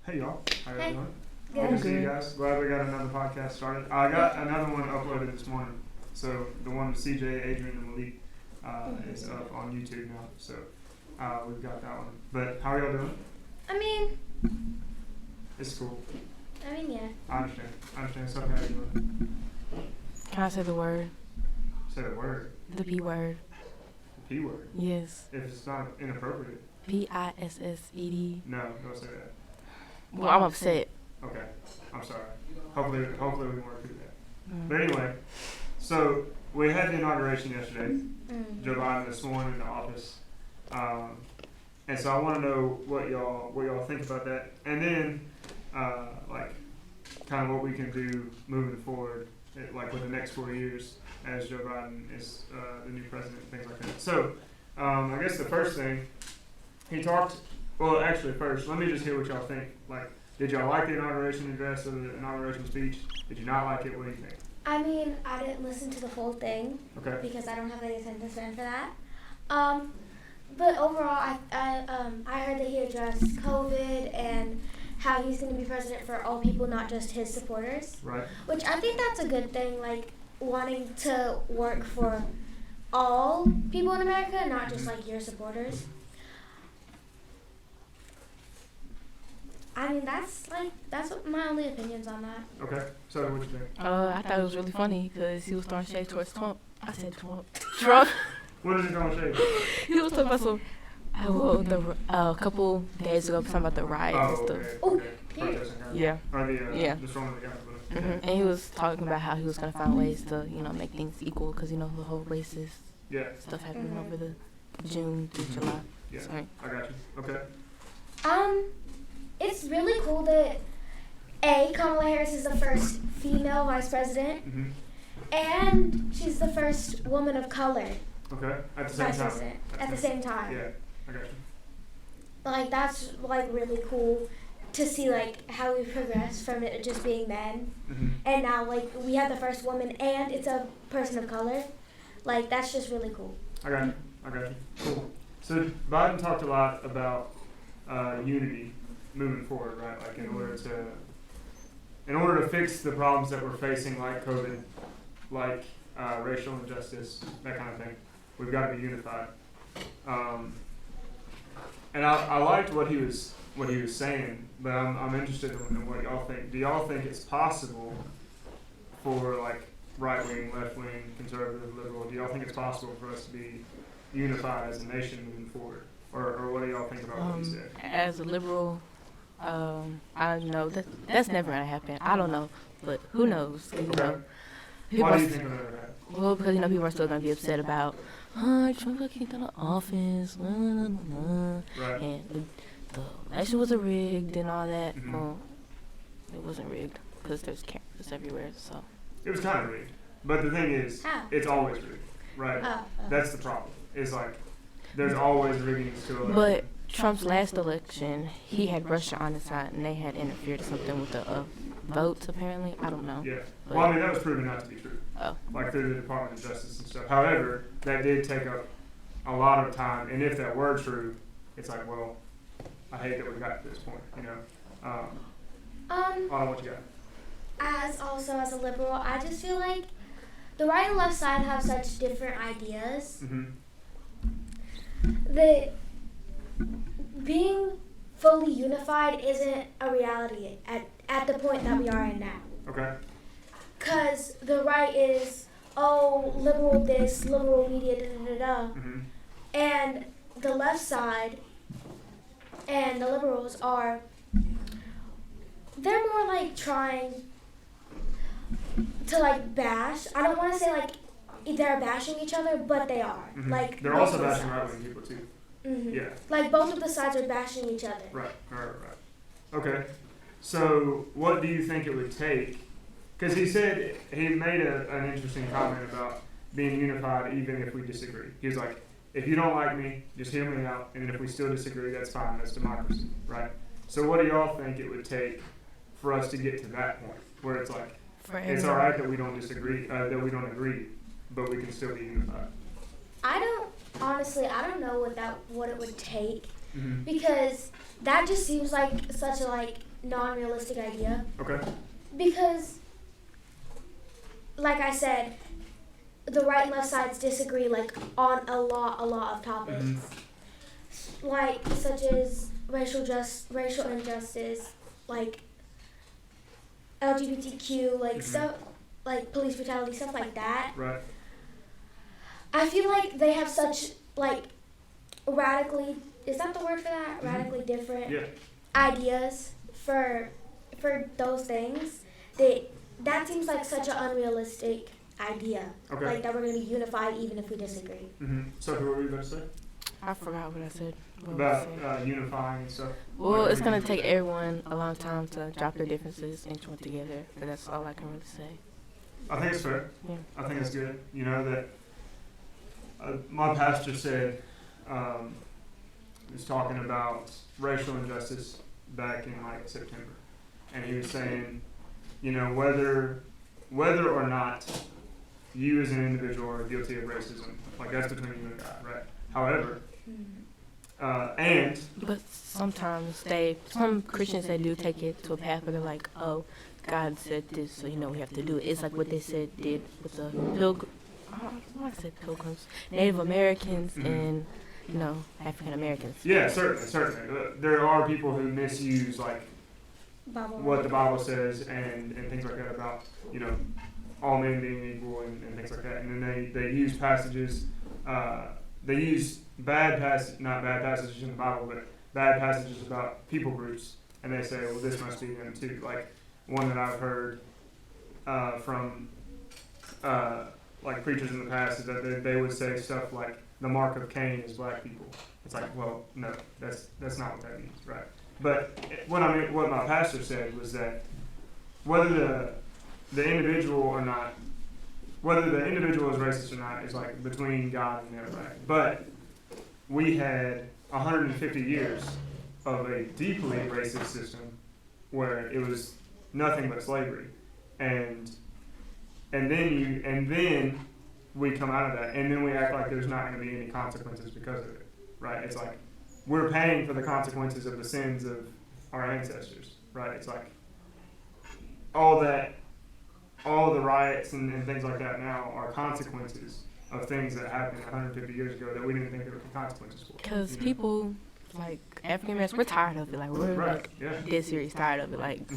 Hey y'all, how you Hey. doing? Good. Good to see you guys. Glad we got another podcast started. I got another one uploaded this morning. So the one with CJ, Adrian, and Malik is up on YouTube now. So we've got that one. But how are y'all doing? I mean, It's cool. yeah. I understand. Sophia, how you doing? Can I say the word? Say the word. The P word. The P word. Yes. If it's not inappropriate. Pissed. No, don't say that. Well, I'm upset. Okay. I'm sorry. Hopefully we can work through that. But anyway, so we had the inauguration yesterday. Joe Biden was sworn into office, and so I want to know what y'all think about that, and then like kind of what we can do moving forward, like with the next 4 years as Joe Biden is the new president, things like that. So I guess the first thing he talked. Well, actually, first let me just hear what y'all think. Like, did y'all like the inauguration address or the inauguration speech? Did you not like it? What do you think? I mean, I didn't listen to the whole thing because I don't have any attention span for that. But overall, I heard that he addressed COVID and how he's going to be president for all people, not just his supporters. Right. Which I think that's a good thing, like wanting to work for all people in America, not just like your supporters. I mean, that's what my only opinions on that. Okay. So what you think? I thought it was really funny because he was throwing shade towards Trump. I said Trump. What is it going to say? He was talking about some. A couple days ago, talking about the riots and stuff. Okay. Period. Yeah. Or Yeah. the storm of the Capitol. And he was talking about how he was gonna find ways to, make things equal because the whole racist Yeah. stuff happening over the June to July. Yeah. Sorry. I got you. Okay. It's really cool that Kamala Harris is the first female vice president, and she's the first woman of color Okay. At the same vice time. president at the same time. Yeah. I got you. Like, that's like really cool to see like how we progressed from it just being men, and now like we have the first woman and it's a person of color. Like, that's just really cool. I got you. Cool. So Biden talked a lot about unity moving forward, right? Like in order to fix the problems that we're facing, like COVID, like racial injustice, that kind of thing, we've got to be unified. And I liked what he was saying, but I'm interested in what y'all think. Do y'all think it's possible for like right wing, left wing, conservative, liberal? Do y'all think it's possible for us to be unified as a nation moving forward, or what do y'all think about what he said? As a liberal, I know that's never gonna happen. I don't know, but who knows? Okay. People Why do you think it'll never happen? Well, because people are still gonna be upset about, Trump got kicked out of office, Right. and the election was rigged and all that. Well, it wasn't rigged because there's cameras everywhere. So It was kind of rigged, but the thing is, How? it's always rigged, right? That's the problem. It's like there's always riggings to election. But Trump's last election, he had Russia on his side, and they had interfered or something with the votes, apparently. I don't know. Yeah. But, Well, I mean, that was proven not to be true. Oh. Like through the Department of Justice and stuff. However, that did take up a lot of time, and if that were true, it's like, well, I hate that we got to this point, I don't know what you got. As a liberal, I just feel like the right and left side have such different ideas that being fully unified isn't a reality at the point that we are in now. Okay. Because the right is, liberal this, liberal media, and the left side and the liberals they're more like trying to like bash. I don't want to say like they're bashing each other, but they are. Like, they're also bashing right wing people too. Yeah. Like, both of the sides are bashing each other. Right. Okay. So what do you think it would take? Because he made an interesting comment about being unified even if we disagree. He was like, if you don't like me, just hear me out, and if we still disagree, that's fine. That's democracy, right? So what do y'all think it would take for us to get to that point where it's like, it's all right that we don't disagree, that we don't agree, but we can still be unified? I don't know what it would take, because that just seems like such a non-realistic idea. Okay. Because, like I said, the right and left sides disagree like on a lot of topics, like such as racial injustice, like LGBTQ, like stuff, like police brutality, stuff like that. Right. I feel like they have such like radically, is that the word for that? Radically different ideas for those things. That seems like such an unrealistic idea. Okay. Like that we're going to be unified even if we disagree. Sophia, what were you about to say? I forgot what I said. About unifying and stuff. Well, it's going to take everyone a long time to drop their differences and join together. But that's all I can really say. I think it's fair. Yeah. I think it's good. You know, that my pastor said, he was talking about racial injustice back in like September. And he was saying, you know, whether or not you as an individual are guilty of racism, like that's between you and God, right? However, but sometimes some Christians, they do take it to a path where they're like, oh, God said this, so we have to do it. It's like what they did with the pilgrims, Native Americans, and African Americans. Yeah, certainly. There are people who misuse like what the Bible says and things like that about all men being equal and things like that, and then they use passages. They use not bad passages in the Bible, but bad passages about people groups, and they say, well, this must be them too. Like one that I've heard from like preachers in the past is that they would say stuff like the mark of Cain is black people. It's like, well, no, that's not what that means, right? But what my pastor said was that whether the individual is racist or not is like between God and them, right? But we had 150 years of a deeply racist system where it was nothing but slavery, and then we come out of that, and then we act like there's not going to be any consequences because of it, right? It's like we're paying for the consequences of the sins of our ancestors, right? It's like all the riots and things like that now are consequences of things that happened 150 years ago that we didn't think there would be consequences for. Because people, like African Americans, we're tired of it. Like we're dead serious tired of it. Like,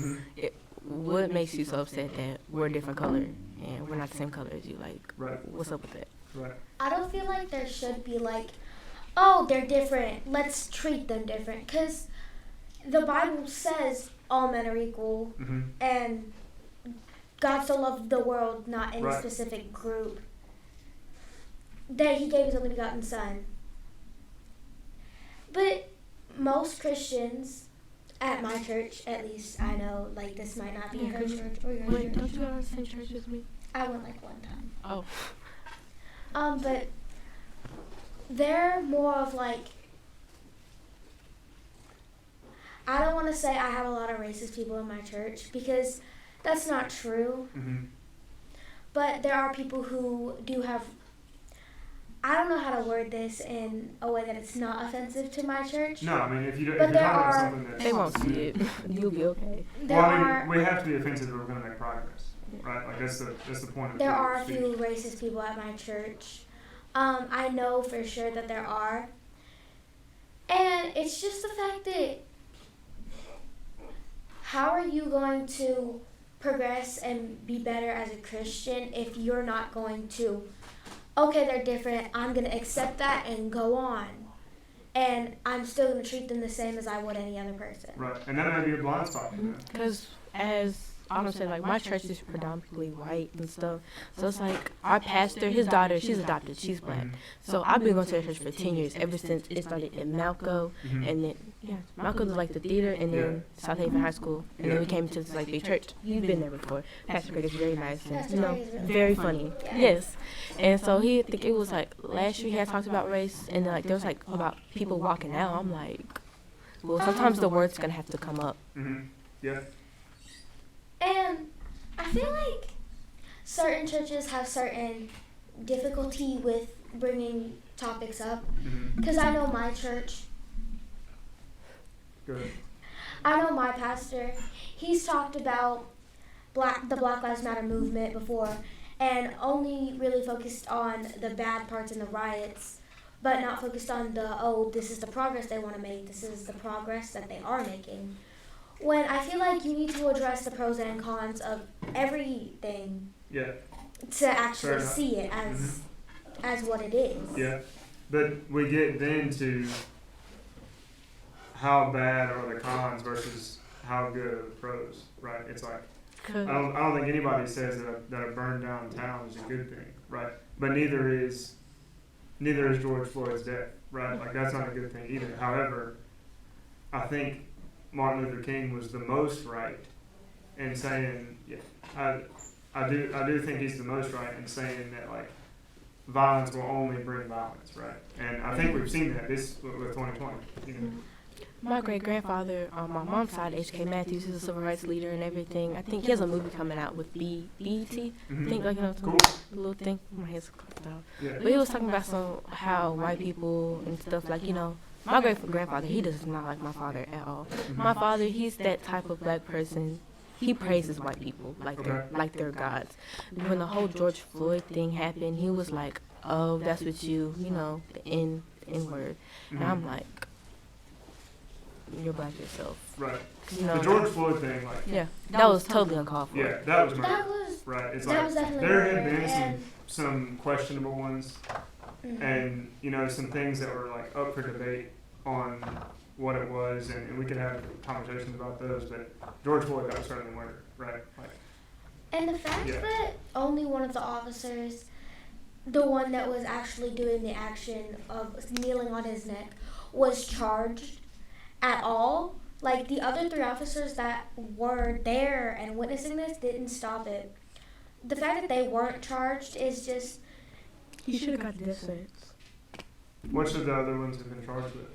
what makes you so upset that we're a different color and we're not the same color as you? Like, what's up with that? Right. I don't feel like there should be like, oh, they're different, let's treat them different. Because the Bible says all men are equal, and God so loved the world, not any specific group, that he gave his only begotten son. But most Christians, at my church, at least I know, like this might not be her church or your church. Don't you go to the same church as me? I went like one time. Oh. But they're more of like, I don't want to say I have a lot of racist people in my church because that's not true. But there are people who do have, I don't know how to word this in a way that it's not offensive to my church. No, I mean, if you're talking about something that... They won't see it. You'll be okay. We have to be offensive if we're going to make progress, right? Like, that's the point of There are a few racist people at my church. I know for sure that there are. And it's just the fact that how are you going to progress and be better as a Christian if you're not going to, okay, they're different, I'm going to accept that and go on. And I'm still going to treat them the same as I would any other person. Right, and that may be a blind spot. Because as Autumn said, like my church is predominantly white and stuff. So it's like our pastor, his daughter, she's adopted, she's black. So I've been going to the church for 10 years, ever since it started in Malco. And then, Malco was like the theater, and then South Haven High School. And then we came to this like big church. You've been there before. Pastor Greg is very nice and, very funny. Yes. And so I think it was like last year he had talked about race, and then like there was like about people walking out. I'm like, well, sometimes the word's going to have to come up. Yeah. And I feel like certain churches have certain difficulty with bringing topics up. Because I know my church. Good. I know my pastor, he's talked about the Black Lives Matter movement before, and only really focused on the bad parts in the riots, but not focused on this is the progress they want to make, this is the progress that they are making. When I feel like you need to address the pros and cons of everything to actually see it as what it is. Yeah, but we get then to how bad are the cons versus how good are the pros, right? It's like, I don't think anybody says that a burned down town is a good thing, right? But neither is George Floyd's death, right? Like, that's not a good thing either. However, I think Martin Luther King was the most right in saying, I do think he's the most right in saying that, like, violence will only bring violence, right? And I think we've seen that with 2020, you know. My great-grandfather on my mom's side, H.K. Matthews, he's a civil rights leader and everything. I think he has a movie coming out with BET. I think, like, cool. The little thing. My head's crossed out. Yeah. But he was talking about how white people and stuff, like, my great-grandfather, he does not like my father at all. My father, he's that type of black person. He praises white people like they're gods. When the whole George Floyd thing happened, he was like, "Oh, that's what the N-word." And I'm like, "You're black yourself." Right. The George Floyd thing, like, that was totally uncalled for. Yeah, that was murder. Right. It's like there had been some questionable ones, and some things that were like up for debate on what it was, and we could have conversations about those, but George Floyd, that was certainly murder, right? And the fact that only one of the officers, the one that was actually doing the action of kneeling on his neck, was charged at all, like the other 3 officers that were there and witnessing this didn't stop it. The fact that they weren't charged is just... He should have got death sentence. What should the other ones have been charged with?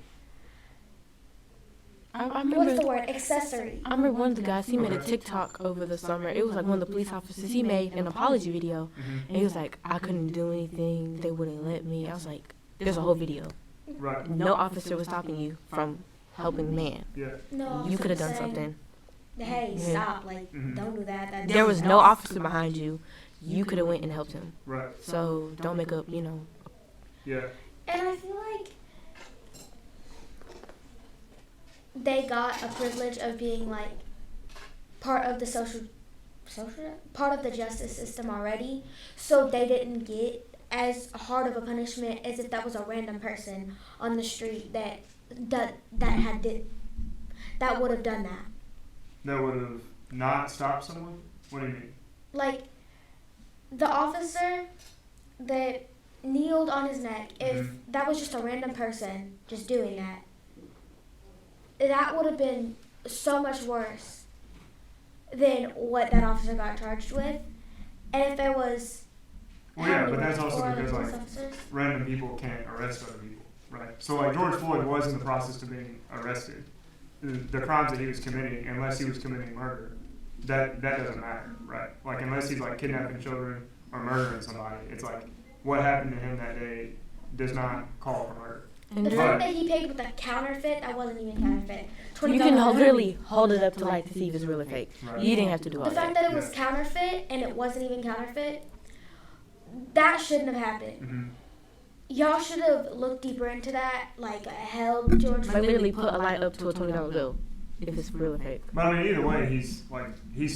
I remember, what's the word? Accessory. I remember one of the guys, he made a TikTok over the summer. It was like one of the police officers. He made an apology video, and he was like, "I couldn't do anything. They wouldn't let me." I was like, "There's a whole video. Right. No officer was stopping you from helping the man. Yeah. No, you could have done something. Hey, stop! Like, don't do that. There was no officer behind you. You could have went and helped him. Right. So don't make up, Yeah. And I feel like they got a privilege of being like part of the part of the justice system already, so they didn't get as hard of a punishment as if that was a random person on the street that would have done that. That would have not stopped someone? What do you mean? Like, the officer that kneeled on his neck, if that was just a random person just doing that, that would have been so much worse than what that officer got charged with. And if there was... Well, yeah, but that's also because, like, random people can't arrest other people, right? So, like, George Floyd was in the process of being arrested. The crimes that he was committing, unless he was committing murder, that doesn't matter, right? Like, unless he's, like, kidnapping children or murdering somebody, it's like, what happened to him that day does not call for murder. The fact that he paid with a counterfeit, that wasn't even counterfeit. You can literally hold it up to light to see if it's real or fake. Right. You didn't have to do all that. The fact that it was counterfeit and it wasn't even counterfeit, that shouldn't have happened. Y'all should have looked deeper into that, like held George. Like literally put a light up to a $20 bill if it's real or fake. But I mean, either way, he's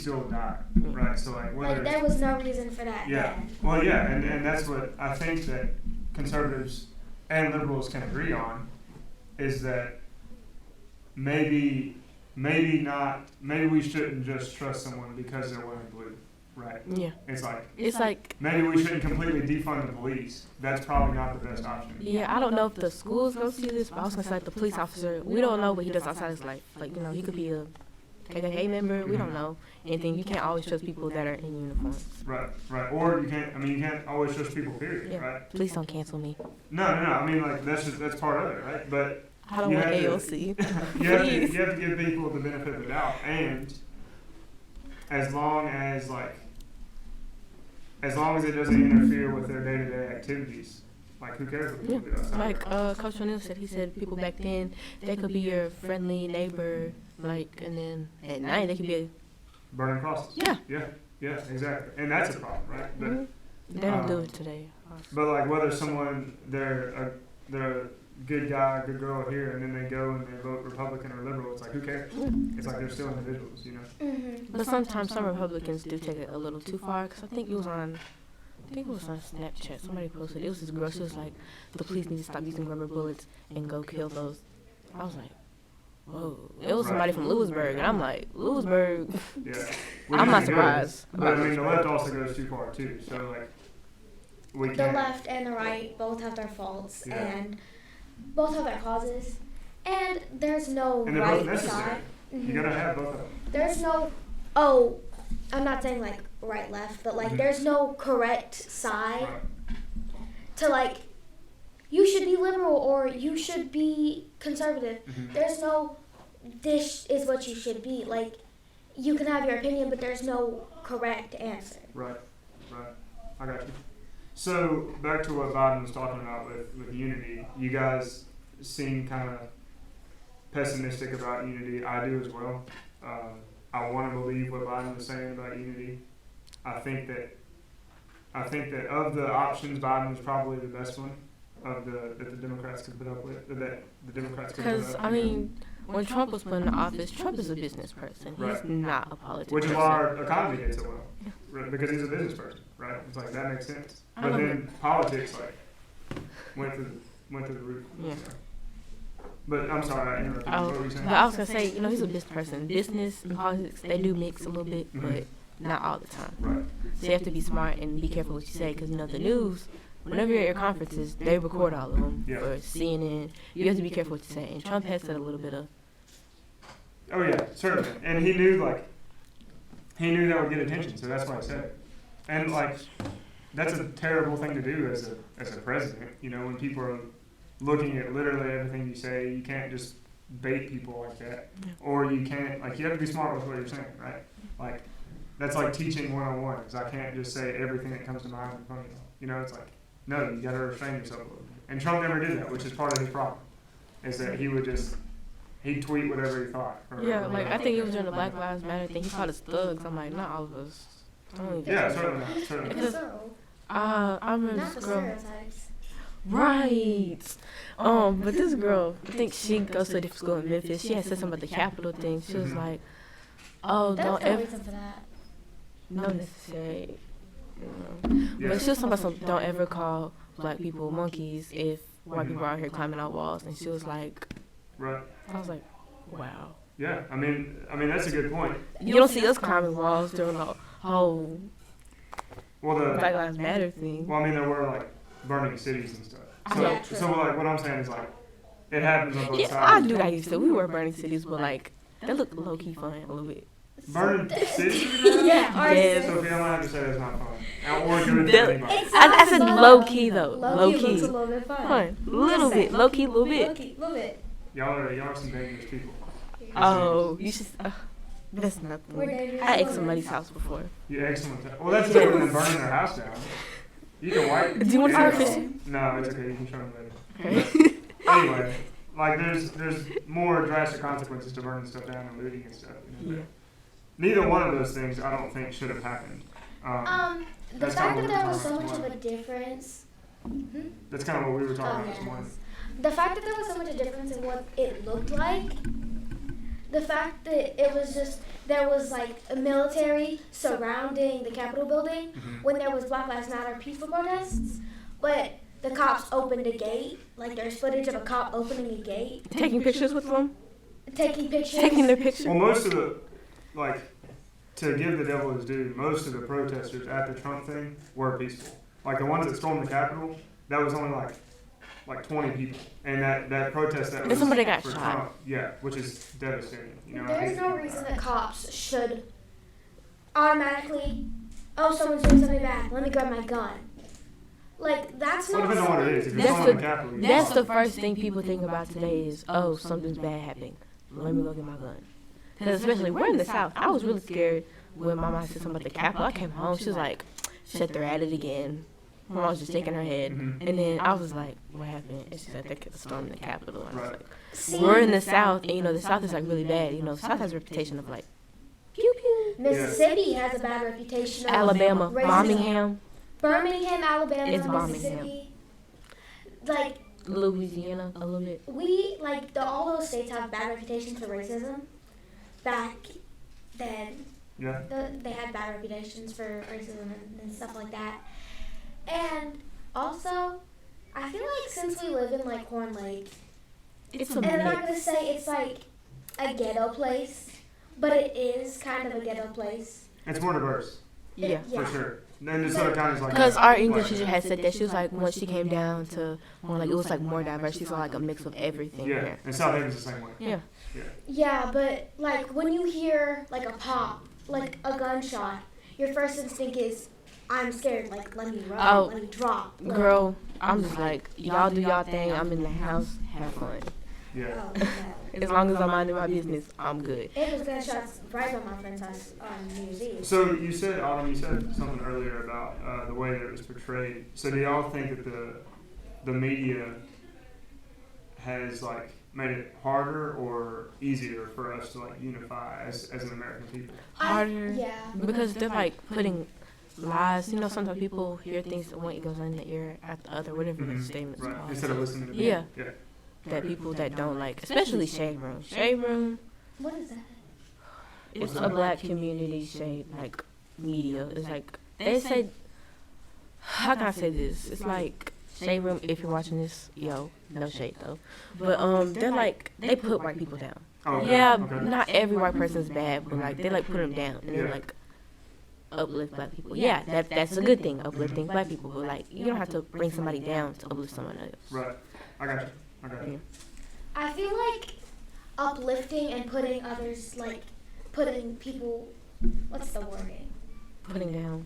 still a guy, right? So like there was no reason for that. Yeah. Then. Well, yeah, and that's what I think that conservatives and liberals can agree on, is that maybe we shouldn't just trust someone because they're wearing blue, right? Yeah. It's like maybe we shouldn't completely defund the police. That's probably not the best option. Yeah, I don't know if the schools go see this, but I was gonna say like the police officer, we don't know what he does outside his life. Like, he could be a KKK member, we don't know anything. You can't always trust people that are in uniforms. Right. Or you can't always trust people, period, right? Please don't cancel me. No. I mean, like, that's part of it, right? But I don't want AOC. You have to give people the benefit of the doubt, and as long as it doesn't interfere with their day-to-day activities, like, who cares what people do outside? Like Coach O'Neal said, he said people back then, they could be your friendly neighbor, Like, and then at night they could be burning crosses. Yeah, exactly. And that's a problem, right? But they don't do it today. But like whether someone they're a good guy, good girl here, and then they go and they vote Republican or liberal, it's like who cares? It's like they're still individuals, you know. But sometimes some Republicans do take it a little too far. Cause I think it was on Snapchat. Somebody posted it was this girl. She was like, the police need to stop using rubber bullets and go kill those. I was like, whoa. It was somebody from Lewisburg, and I'm like, Lewisburg. Yeah. I'm not surprised. But I mean, the left also goes too far too. So like, we the can't. left and the right both have their faults and both have their causes, and there's no and they're right both necessary. side. You gotta have both of them. There's no, I'm not saying like right, left, but like there's no correct side to like, you should be liberal or you should be conservative. There's no, this is what you should be. Like, you can have your opinion, but there's no correct answer. Right. I got you. So back to what Biden was talking about with unity. You guys seem kind of pessimistic about unity. I do as well. I want to believe what Biden was saying about unity. I think that of the options, Biden was probably the best one that the Democrats could put up with. Because I mean, when Trump was put in office, Trump is a business person. He's not a politician. Which is why our economy did so well, because he's a business person, right? It's like that makes sense. But then politics went through the roof. Yeah. So. But I'm sorry, I interrupted. What were you saying? But I was gonna say, he's a business person. Business and politics, they do mix a little bit, but not all the time. Right. So you have to be smart and be careful what you say, because the news, whenever you're at your conferences, they record all of them. Yeah. Or CNN, you have to be careful what you say. And Trump has said a little bit of. Oh yeah, certainly. And he knew that would get attention, so that's why he said it. And that's a terrible thing to do as a president. When people are looking at literally everything you say, you can't just bait people like that. Yeah. Or you can't, you have to be smart with what you're saying, right? That's like teaching 101, because I can't just say everything that comes to mind in front of you. It's like, no, you got to restrain yourself a little bit. And Trump never did that, which is part of his problem, is that he'd tweet whatever he thought. Yeah, I think it was during the Black Lives Matter thing. He called us thugs. I'm like, not all of us. Yeah, certainly. Because, I remember not this the girl. stereotypes. Right. But this girl, I think she goes to a different school in Memphis. She had said something about the Capitol thing. She was like, "Oh, don't ever." Reason for that. Not necessary. But she was talking about don't ever call black people monkeys if white people are out here climbing out walls. And she was like, right. I was like, wow. Yeah, I mean that's a good point. You don't see us climbing walls during the whole Black Lives Matter thing. Well, there were burning cities and stuff. So, so what I'm saying is it happens on both sides. I do that used to. We were burning cities, but that looked low key fun a little bit. Burning cities? Yeah. Sophia, I'm gonna have to say that's not fun. Or do it to anybody. I said low key though. Low key looks a little bit fun. Little bit. Low key, little bit. Little bit. Y'all are some dangerous people. Oh, you should. That's nothing. I ate somebody's house before. You ate someone's house? Well, that's different than burning their house down. You can wipe. Do you want to see the picture? No, it's okay. You can show me later. Okay. Anyway, there's more drastic consequences to burning stuff down and looting and stuff. Yeah. Neither one of those things I don't think should have happened. The fact that there was so much of a difference. That's kind of what we were talking about this morning. The fact that there was so much of a difference in what it looked like. The fact that it was just, there was a military surrounding the Capitol building when there was Black Lives Matter peaceful protests, but the cops opened a gate. There's footage of a cop opening a gate. Taking pictures with them? Taking pictures. Taking their pictures. Well, most of the, to give the devil his due, most of the protesters at the Trump thing were peaceful. The ones that stormed the Capitol, that was only 20 people, and that protest that was somebody got for shot. Trump, yeah, which is devastating. There's no reason that cops should automatically, someone's doing something bad, let me grab my gun. That's not. Depends on what it is. If you're storming the Capitol, that's the first thing people think about today is, something's bad happening. Let me go get my gun. Because especially we're in the South. I was really scared when my mom said something about the Capitol. I came home, she was like, shut, they're at it again. My mom was just shaking her head. And then I was like, what happened? And she said they're storming the Capitol. And I was like, we're in the South, and, the South is, like, really bad. The South has a reputation of, like, pew, pew. Mississippi has a bad reputation of Alabama, racism. Birmingham, Alabama, it's Mississippi. Like, Louisiana, a little bit. All those states have bad reputations for racism. Back then, they had bad reputations for racism and stuff like that. And also, I feel like since we live in, like, Horn Lake, and I'm not going to say it's, like, a ghetto place, but it is kind of a ghetto place. It's more diverse. Yeah. For sure. Then this other counties like because our English teacher had said that she was like, once she came down to more, like, it was like more diverse. She saw like a mix of everything. Yeah, there. and South Haven's the same way. Yeah. Yeah, but like when you hear like a pop, like a gunshot, your first instinct is, I'm scared. Like, let me run, let me drop. Girl, I'm just like, y'all do y'all thing. I'm in the house, have fun. Yeah. As long as I'm minding my business, I'm good. It was gunshots right by my friend's house on New Year's Eve. So you said, Autumn, something earlier about the way that it was portrayed. So do y'all think that the media has like made it harder or easier for us to like unify as an American people? Harder. Yeah. Because they're like putting lies. Sometimes people hear things that one goes in the ear after the other, whatever the statement's Right. called. Instead of listening to yeah. Yeah. That people that don't like, especially Shade Room. Shade Room. What is that? It's a black community shade, like, media. It's like, they say, how can I say this? It's like, Shade Room, if you're watching this, no shade though. But, they're like, they put white people down. Oh, okay. Yeah, Okay. not every white person's bad, but like, they like put them down. And then like, uplift black people. Yeah, that's a good thing, uplifting black people. But like, you don't have to bring somebody down to uplift someone else. Right. I got you. I feel like uplifting and putting others, like, putting people, what's the wording? Putting down.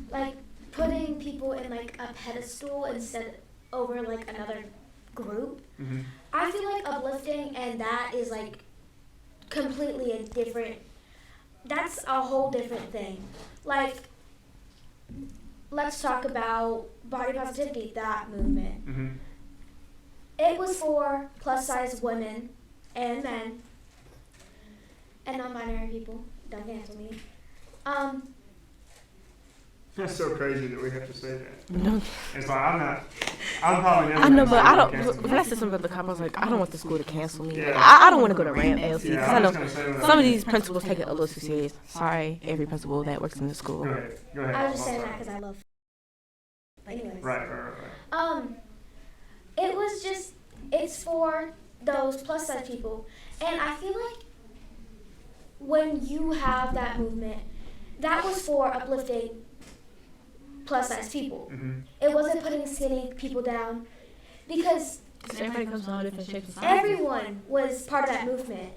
Like, putting people in, like, a pedestal instead over, like, another group. Mm-hmm. I feel like uplifting and that is, like, completely a different, that's a whole different thing. Like, let's talk about body positivity, that movement. Mm-hmm. It was for plus-size women and men and non-binary people. Don't cancel me. That's so crazy that we have to say that. No. It's like, I'm probably never I know, gonna but say I don't. cancel When I said something about the cop, I was like, I don't want the school to cancel me. Yeah. I don't want to go to Ram LC. Yeah, Because I I was know gonna say some of these principals take it a little too serious. Sorry, every principal that works in the school. Go ahead. I was just saying that because I love. Anyways. Right. It was just, it's for those plus-size people. And I feel like when you have that movement, that was for uplifting plus-size people. Mm-hmm. It wasn't putting skinny people down because Everybody comes from all different shapes and sizes. everyone was part of that movement,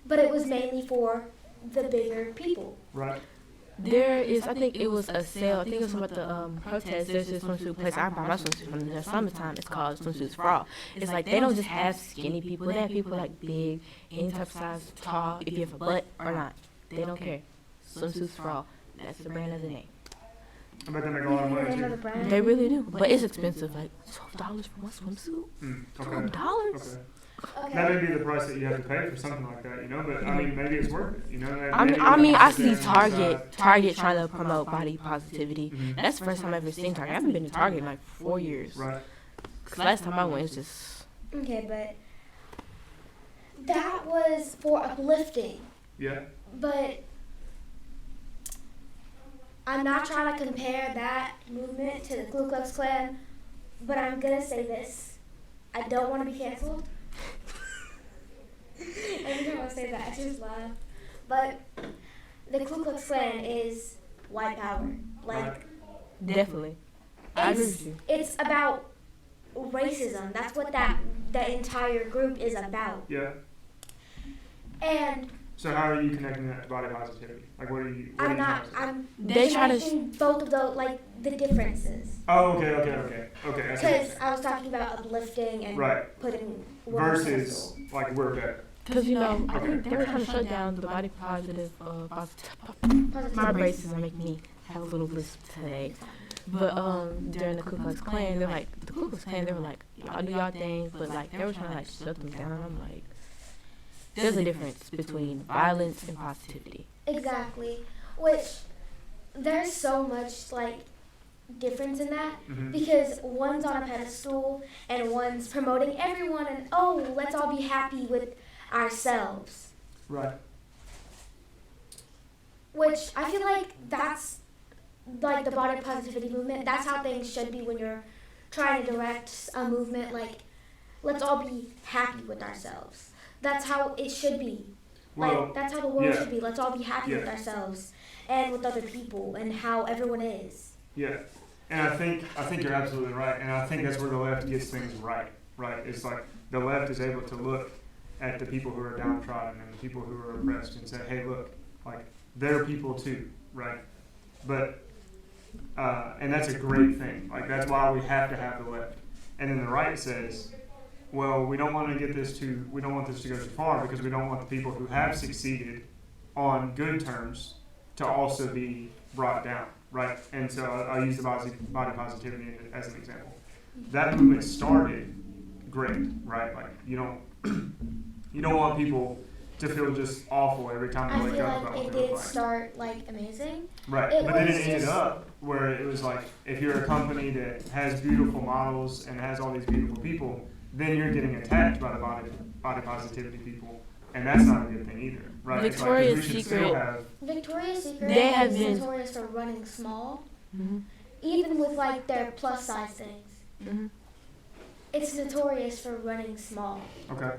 but it was mainly for the bigger people. Right. There is, I think it was a sale. I think it was about the protest. There's this swimsuit place. I buy my swimsuit from the summertime. It's called Swimsuits for All. It's like they don't just have skinny people. They have people like big, any type of size, tall, if you have a butt or not. They don't care. Swimsuits for All. That's the brand of the name. I bet they make a lot of money Name of the too. brand. They really do. But it's expensive. Like $12 for one swimsuit? Okay. $12? Okay. Okay. That may be the price that you have to pay for something like that, But I mean, maybe it's worth it, I see Target trying to promote body positivity. Mm-hmm. That's the first time I've ever seen Target. I haven't been to Target in like 4 years. Right. 'Cause last time I went, it was just... Okay, but that was for uplifting. Yeah. But I'm not trying to compare that movement to the Ku Klux Klan, but I'm going to say this. I don't want to be canceled. Every time I say that, I just laugh. But the Ku Klux Klan is white power. Like, Definitely. I agree with you. it's about racism. That's what that entire group is about. Yeah. And So how are you connecting that to body positivity? Like, what are you? What are I'm you not. trying to say? I'm They try to... connecting both of those, like the differences. Oh, okay. I see what you're Because saying. I was talking about uplifting and Right. putting women on Versus, pedestal. like, we're better. Because, I think they were trying to shut down the body positive... My braces are making me have a little lisp today. But during the Ku Klux Klan, they're like the Ku Klux Klan. They were like, y'all do y'all thing, but like they were trying to like shut them down. I'm like, there's a difference between violence and positivity. Exactly. Which there's so much like difference in that because one's on a pedestal and one's promoting everyone and let's all be happy with ourselves. Right. Which I feel like that's like the body positivity movement. That's how things should be when you're trying to direct a movement. Like, let's all be happy with ourselves. That's how it should be. Like, that's how the world should be. Let's all be happy with ourselves and with other people and how everyone is. Yeah, and I think you're absolutely right, and I think that's where the left gets things right. Right? It's like the left is able to look at the people who are downtrodden and the people who are oppressed and say, hey, look, like they're people too, right? But and that's a great thing. Like that's why we have to have the left. And then the right says, well, we don't want this to go too far because we don't want the people who have succeeded on good terms to also be brought down, right? And so I'll use the body positivity as an example. That movement started great, right? Like you don't want people to feel just awful every time they wake up. I feel like it did start like amazing. Right, but then it ended up where it was like if you're a company that has beautiful models and has all these beautiful people, then you're getting attacked by the body positivity people, and that's not a good thing either, right? Victoria's Secret they have been notorious for running small, even with like their plus size things. It's notorious for running small. Okay.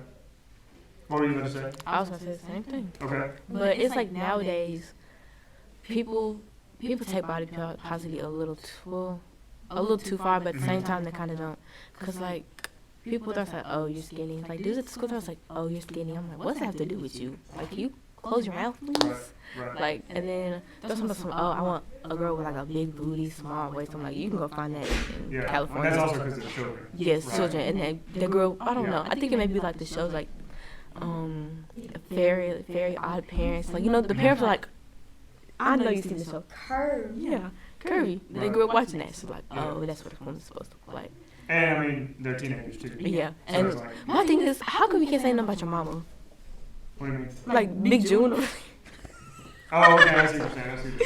What were you going to say? I was going to say the same thing. Okay. But it's like nowadays, people take body positivity a little too far, but at the same time they kind of don't. Because like people are like, oh, you're skinny. Like dudes at the school, I was like, oh, you're skinny. I'm like, what's that have to do with you? Like, can you close your mouth, please? Right. Like, and then there's some, oh, I want a girl with like a big booty, small waist. I'm like, you can go find that in California. And that's also because of children. Yes, children. And the girl, I don't know. I think it may be like the shows like very odd parents. Like, you know, the parents are like, I know you've seen the show. Curvy. Yeah, curvy. They grew up watching that. So like, oh, that's what a woman's supposed to look like. And I mean, they're teenagers too. Yeah. So and like, my thing is, how come you can't say nothing about your mama? What do you mean? Like Big June. Oh, okay, I see what you're saying.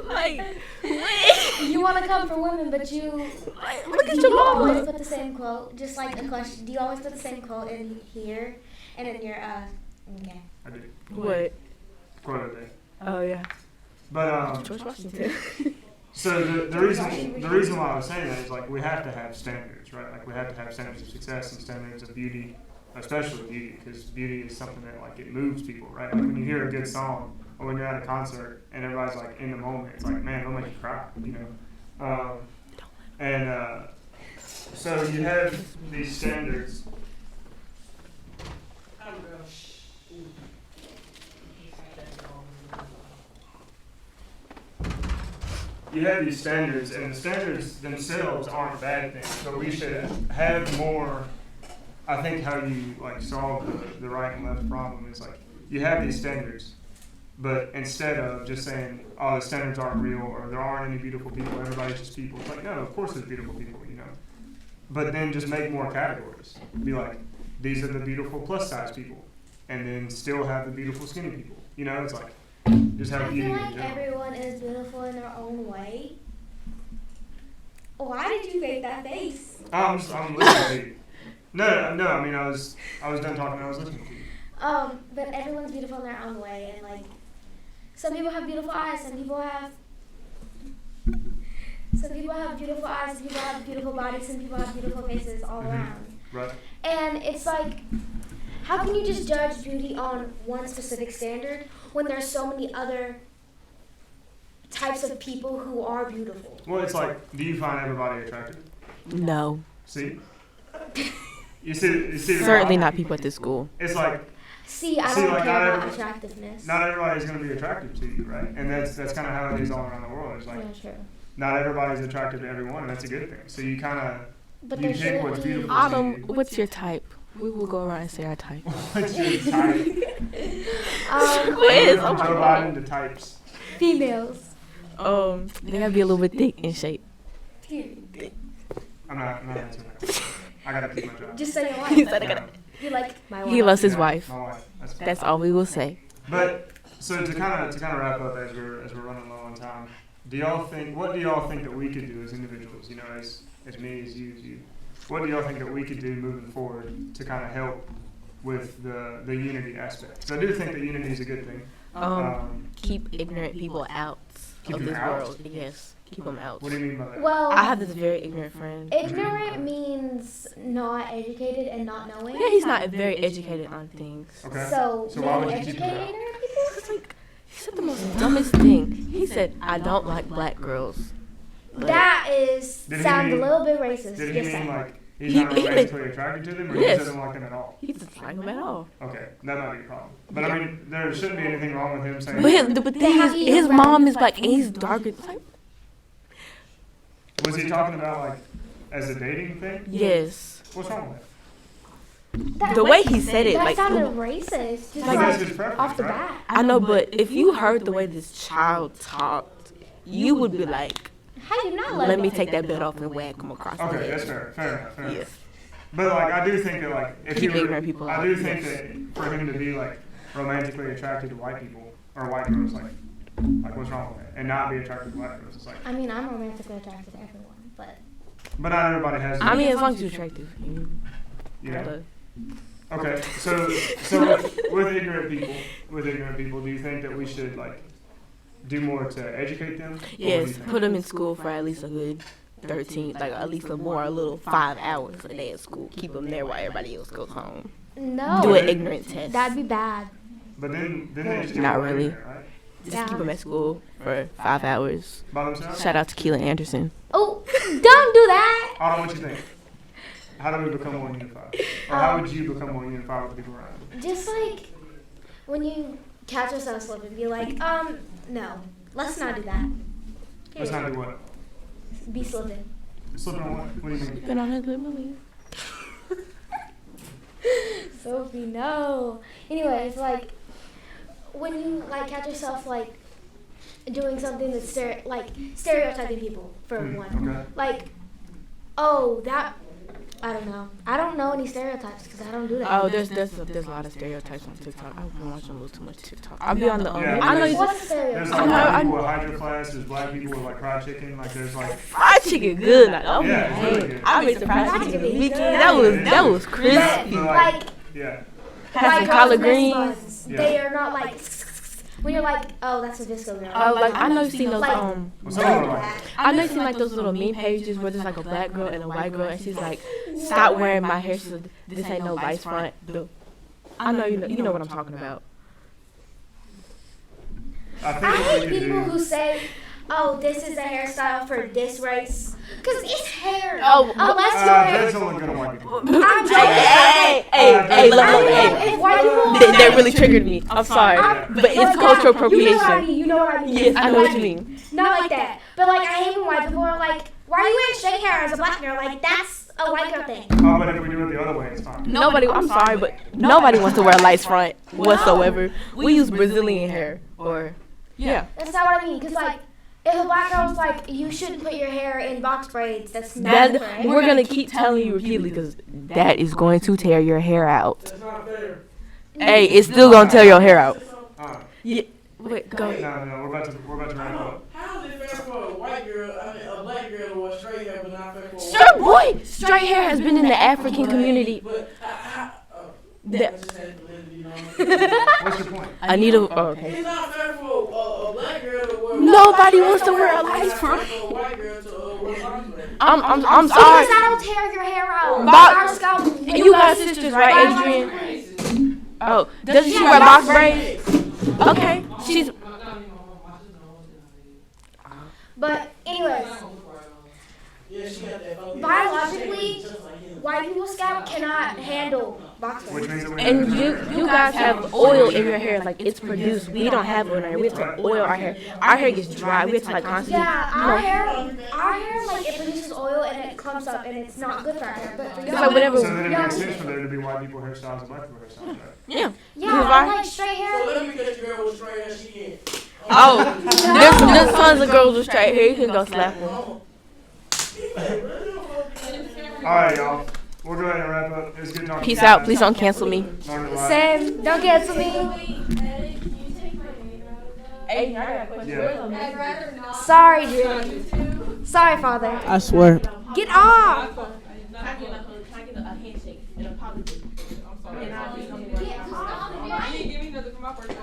Like, wait. You want to come for women, but you look at your mama. always put the same quote. Just like a question. Do you always put the same quote in here and in your okay? I do. What? Quote of the day. Oh yeah. But George Washington. So the reason why I was saying that is like we have to have standards, right? Like we have to have standards of success and standards of beauty, especially beauty, because beauty is something that like it moves people, right? Like when you hear a good song or when you're at a concert and everybody's like in the moment, it's like, man, it'll make you cry, you know. So you have these standards. You have these standards, and the standards themselves aren't bad things, but we should have more. I think how you like solve the right and left problem is like you have these standards, but instead of just saying, oh, the standards aren't real or there aren't any beautiful people, everybody's just people. It's like, no, of course there's beautiful people, you know. But then just make more categories. Be like, these are the beautiful plus size people, and then still have the beautiful skinny people. You know, it's like just have beauty in general. I feel like everyone is beautiful in their own way. Why did you make that face? I'm listening to you. No. I mean, I was done talking. I was listening to you. But everyone's beautiful in their own way, and like, some people have beautiful eyes, some people have beautiful eyes, some people have beautiful bodies, some people have beautiful faces all around. Right. And it's like, how can you just judge beauty on one specific standard when there's so many other types of people who are beautiful? Well, it's like, do you find everybody attractive? No. See? You see Certainly not people at this school. It's like, I don't care about attractiveness. Not everybody's going to be attractive to you, right? And that's kind of how it is all around the world. It's like, true. Not everybody's attractive to everyone, and that's a good thing. So you kind of, you pick what's beautiful Autumn, to you. what's your type? We will go around and say our type. What's your type? Quiz. I'm dividing into types. Females. They gotta be a little bit thick in shape. I'm not answering that. I gotta keep my job. Just say your He wife. said I gotta. You like my wife. He loves his wife. My wife. That's all we will say. But so to kind of wrap up as we're running low on time, what do y'all think that we could do as individuals? You know, as me, as you. What do y'all think that we could do moving forward to kind of help with the unity aspect? So I do think that unity is a good thing. Keep ignorant people out of this world. Yes, keep them out. What do you mean by that? Well, I have this very ignorant friend. ignorant means not educated and not knowing. Yeah, he's not very educated on things. Okay. So why would maybe you keep him educated out? ignorant people? It's like he said the most dumbest thing. He said, "I don't like black girls." But That sounds a little bit racist. Did he Just mean saying. like he's not romantically attracted to them, or Yes. he doesn't like them at all? he doesn't like him at all. Okay, that might be a problem. But I mean, there shouldn't be anything wrong with him saying. But the thing is, his mom is black and he's darker. It's like, Was he talking about like as a dating thing? yes. What's wrong with it? That The way he said it, that like, sounded racist. Just But that's his like preference, off the right? bat. I know, but if you heard the way this child talked, you would be like, How you not let me take that belt off and whack him across the Okay, head. that's fair. Fair enough. Fair Yes. enough. But like, I do think that like, if Keep you were, ignorant people I out. do think that for him to be like romantically attracted to white people or white girls, like what's wrong with that? And not be attracted to black girls, it's like. I mean, I'm romantically attracted to everyone, but But not everybody has. I mean, as long as you're attractive. Yeah. Okay, so with ignorant people, do you think that we should like do more to educate them? Or what do you Yes, think? put them in school for at least a good 13, like at least a little 5 hours a day at school. Keep them there while everybody else goes home. no. Do an ignorant test. That'd be bad. But then they just get Not more really. ignorant, right? Just keep them at school for 5 hours. By themselves? Shout out to Keelan Anderson. Oh, don't do that. Autumn, what you think? How do we become more unified? Or how would you become more unified with the people around you? Just like when you catch yourself slipping, be like, no, let's not do that. Let's not do what? Be slipping. Slipping on what? What do you mean? Been on a good movie. Sophie, no. Anyways, like when you like catch yourself like doing something that's stereotyping people for one. Okay. Like, oh, that I don't know. I don't know any stereotypes because I don't do that. Oh, there's a lot of stereotypes on TikTok. I've been watching a little too much TikTok. I'll be on the Yeah, I know you What's the There's stereotype? like I know, white people with hydroflask, there's black people with like fried chicken, like there's like fried chicken good. Like, oh Yeah, it's really man, good. I made some fried Fried chicken. chicken Mickey. is That was But, crispy. like, yeah. Had some like collard those messy greens. buns, Yeah. they are not like when you're like, oh, that's a disco girl. Like I know you've seen those Like- Well, some of them are like, I know you've seen like those little meme pages where there's like a black girl and a white girl and she's like, stop wearing my hair so this ain't no vice front. I know you know what I'm talking about. I think I what we hate could people do. who say, oh, this is a hairstyle for this race. Because it's hair. Oh, Unless That's you're... only good on white people. I'm joking. Hey, look, If white people... That really triggered me. I'm sorry, but it's cultural appropriation. You know what I mean. Yes, I know what you mean. Not like that. But like, I hate when white people are like, why are you wearing straight hair as a black girl? Like, that's a white girl thing. Oh, but if we do it the other way, it's fine. I'm sorry, but nobody wants to wear a light front whatsoever. We use Brazilian hair or, yeah. That's not what I mean. Because like, if a black girl's like, you shouldn't put your hair in box braids, that's not That, correct. we're going to keep telling you repeatedly because that is going to tear your hair out. That's not fair. Hey, it's still going to tear your hair out. Yeah. Wait, go. No, we're about to wrap up. How is it fair for a white girl, a black girl to wear straight hair, but not fair for a Straight boy, straight hair has been in the African community. But That- just had to let it, you know. What's your point? Anita, oh, okay. It's not fair for a black girl to wear. Nobody wants to wear a light It's not fair front. for a white girl to wear box braids. I'm Because sorry. that'll tear your hair out. Box- Our scalp. You got sisters, right, Adrian? Oh, doesn't she wear box braids? Okay, she's. But anyways, Yeah, she got that. biologically, Just like him. white people's scalp cannot handle box Which braids. means that we And you guys have oil in your hair, like it's produced. We don't have oil in our hair. We have to oil our hair. Our hair gets dry. We have to like constantly. Yeah, our hair, like it produces oil and it clumps up and it's not good for our hair. But for It's y'all, like whatever. So then it makes sense for there to be white people hairstyles and black people hairstyles, right? Yeah. yeah, Why? and, like straight So hair. let me cut your girl with straight hair. She can. Oh, there's tons of girls with straight hair. You can go slap them. right, y'all. We'll go ahead and wrap up. It was good talking. Peace out. Please don't cancel me. Same. Don't cancel me. Hey, I got a question. Yeah. Sorry, Jim. Sorry, Father. I swear. Get off. Can I get a handshake and apology? I'm sorry. Get off. You didn't give me nothing for my birthday.